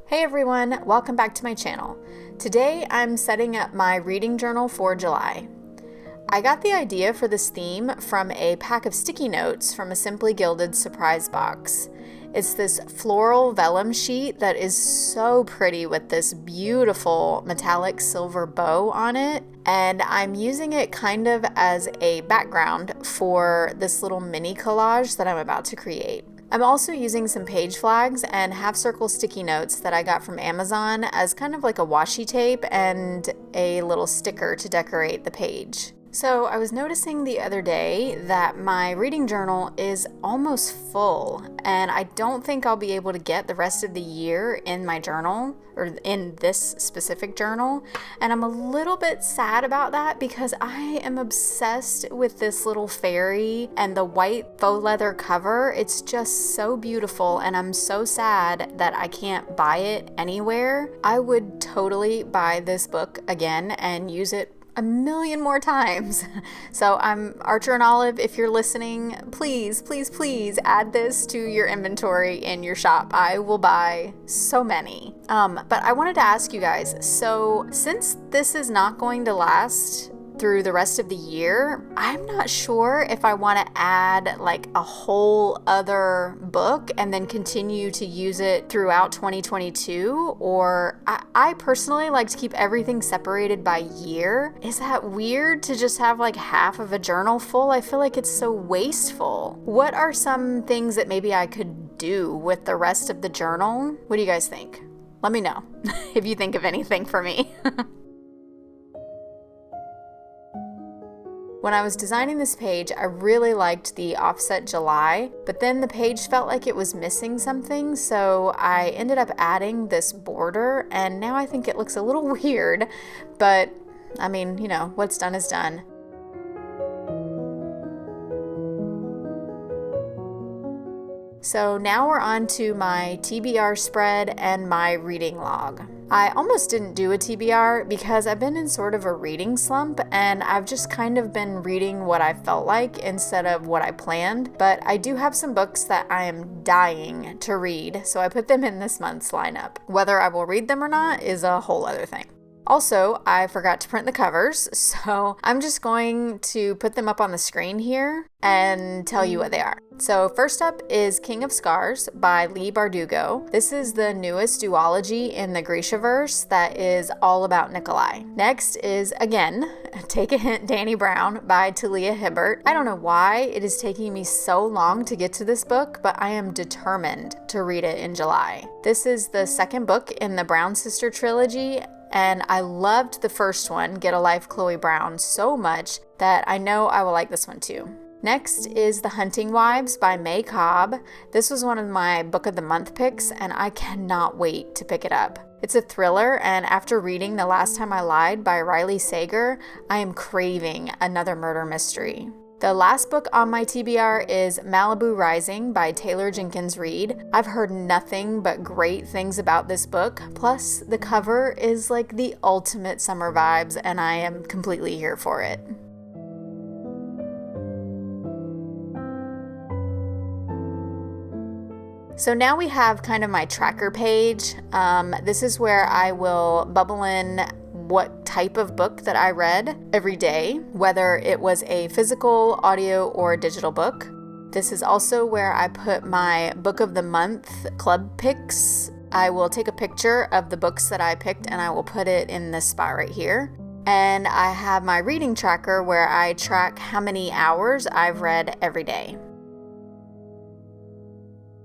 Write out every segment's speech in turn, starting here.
Hey everyone, welcome back to my channel. Today I'm setting up my reading journal for July. I got the idea for this theme from a pack of sticky notes from a Simply Gilded surprise box. It's this floral vellum sheet that is so pretty with this beautiful metallic silver bow on it, and I'm using it kind of as a background for this little mini collage that I'm about to create. I'm also using some page flags and half circle sticky notes that I got from Amazon as kind of like a washi tape and a little sticker to decorate the page. So I was noticing the other day that my reading journal is almost full, and I don't think I'll be able to get the rest of the year in my journal, or in this specific journal, and I'm a little bit sad about that because I am obsessed with this little fairy and the white faux leather cover. It's just so beautiful, and I'm so sad that I can't buy it anywhere. I would totally buy this book again and use it a million more times. So Archer and Olive, if you're listening, please, please, please add this to your inventory in your shop. I will buy so many. But I wanted to ask you guys, so since this is not going to last through the rest of the year, I'm not sure if I want to add like a whole other book and then continue to use it throughout 2022, or I personally like to keep everything separated by year. Is that weird to just have like half of a journal full? I feel like it's so wasteful. What are some things that maybe I could do with the rest of the journal? What do you guys think? Let me know if you think of anything for me. When I was designing this page, I really liked the offset July, but then the page felt like it was missing something, so I ended up adding this border, and now I think it looks a little weird, but I mean, you know, what's done is done. So now we're on to my TBR spread and my reading log. I almost didn't do a TBR because I've been in sort of a reading slump, and I've just kind of been reading what I felt like instead of what I planned, but I do have some books that I am dying to read, so I put them in this month's lineup. Whether I will read them or not is a whole other thing. Also, I forgot to print the covers, so I'm just going to put them up on the screen here and tell you what they are. So first up is King of Scars by Leigh Bardugo. This is the newest duology in the Grishaverse that is all about Nikolai. Next is, again, Take a Hint, Danny Brown by Talia Hibbert. I don't know why it is taking me so long to get to this book, but I am determined to read it in July. This is the second book in the Brown Sister trilogy, and I loved the first one, Get a Life, Chloe Brown, so much that I know I will like this one too. Next is The Hunting Wives by May Cobb. This was one of my Book of the Month picks, and I cannot wait to pick it up. It's a thriller, and after reading The Last Time I Lied by Riley Sager, I am craving another murder mystery. The last book on my TBR is Malibu Rising by Taylor Jenkins Reid. I've heard nothing but great things about this book, plus the cover is like the ultimate summer vibes, and I am completely here for it. So now we have kind of my tracker page. This is where I will bubble in what type of book that I read every day, whether it was a physical, audio, or digital book. This is also where I put my Book of the Month club picks. I will take a picture of the books that I picked and I will put it in this spot right here. And I have my reading tracker where I track how many hours I've read every day.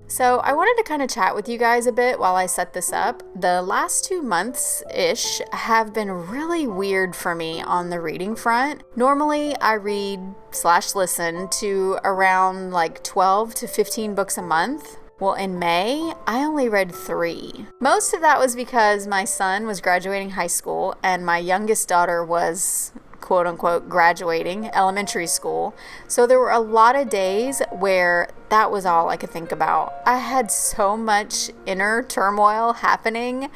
So I wanted to kind of chat with you guys a bit while I set this up. The last 2 months-ish have been really weird for me on the reading front. Normally I read/listen to around like 12 to 15 books a month. Well, in May, I only read 3. Most of that was because my son was graduating high school and my youngest daughter was quote unquote graduating elementary school. So there were a lot of days where that was all I could think about. I had so much inner turmoil happening.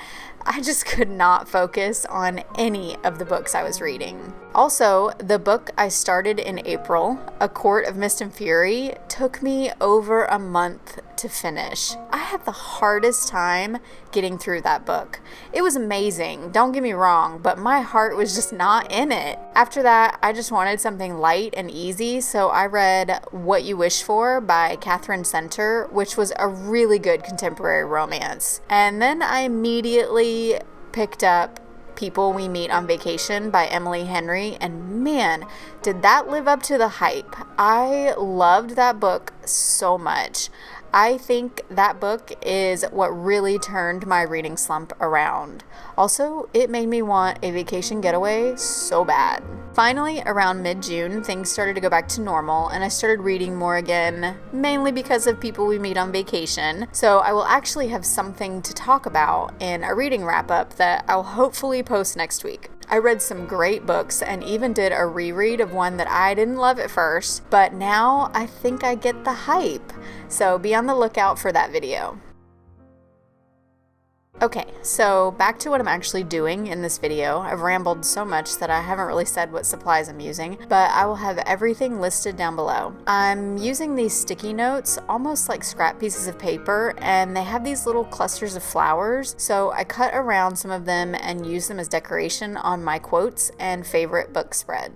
I just could not focus on any of the books I was reading. Also, the book I started in April, A Court of Mist and Fury, took me over a month to finish. I had the hardest time getting through that book. It was amazing, don't get me wrong, but my heart was just not in it. After that, I just wanted something light and easy, so I read What You Wish For by Catherine Center, which was a really good contemporary romance. And then I immediately picked up People We Meet on Vacation by Emily Henry, and man, did that live up to the hype. I loved that book so much. I think that book is what really turned my reading slump around. Also, it made me want a vacation getaway so bad. Finally, around mid-June, things started to go back to normal, and I started reading more again, mainly because of People We Meet on Vacation. So I will actually have something to talk about in a reading wrap-up that I'll hopefully post next week. I read some great books and even did a reread of one that I didn't love at first, but now I think I get the hype. So be on the lookout for that video. Okay, so back to what I'm actually doing in this video. I've rambled so much that I haven't really said what supplies I'm using, but I will have everything listed down below. I'm using these sticky notes, almost like scrap pieces of paper, and they have these little clusters of flowers, so I cut around some of them and use them as decoration on my quotes and favorite book spread.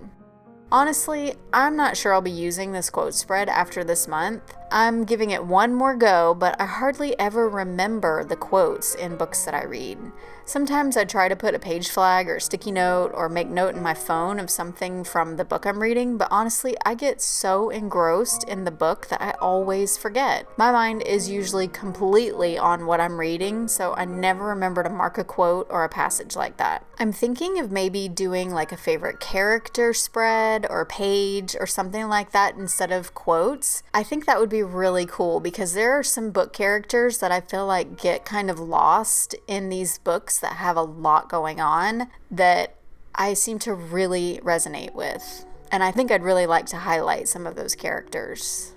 Honestly, I'm not sure I'll be using this quote spread after this month. I'm giving it one more go, but I hardly ever remember the quotes in books that I read. Sometimes I try to put a page flag or sticky note or make note in my phone of something from the book I'm reading, but honestly, I get so engrossed in the book that I always forget. My mind is usually completely on what I'm reading, so I never remember to mark a quote or a passage like that. I'm thinking of maybe doing like a favorite character spread or page or something like that instead of quotes. I think that would be really cool because there are some book characters that I feel like get kind of lost in these books that have a lot going on that I seem to really resonate with. And I think I'd really like to highlight some of those characters.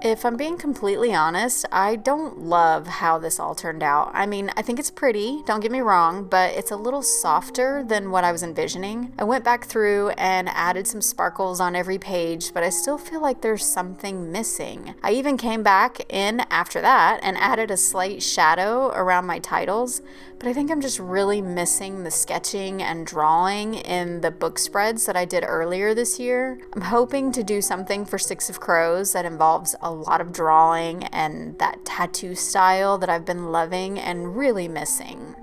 If I'm being completely honest, I don't love how this all turned out. I mean, I think it's pretty, don't get me wrong, but it's a little softer than what I was envisioning. I went back through and added some sparkles on every page, but I still feel like there's something missing. I even came back in after that and added a slight shadow around my titles, but I think I'm just really missing the sketching and drawing in the book spreads that I did earlier this year. I'm hoping to do something for Six of Crows that involves a lot of drawing and that tattoo style that I've been loving and really missing.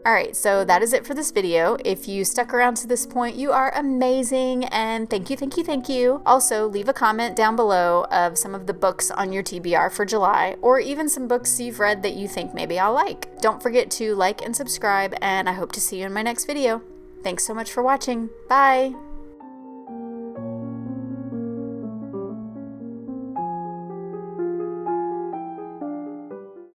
Alright, so that is it for this video. If you stuck around to this point, you are amazing, and thank you, thank you, thank you. Also, leave a comment down below of some of the books on your TBR for July, or even some books you've read that you think maybe I'll like. Don't forget to like and subscribe, and I hope to see you in my next video. Thanks so much for watching. Bye!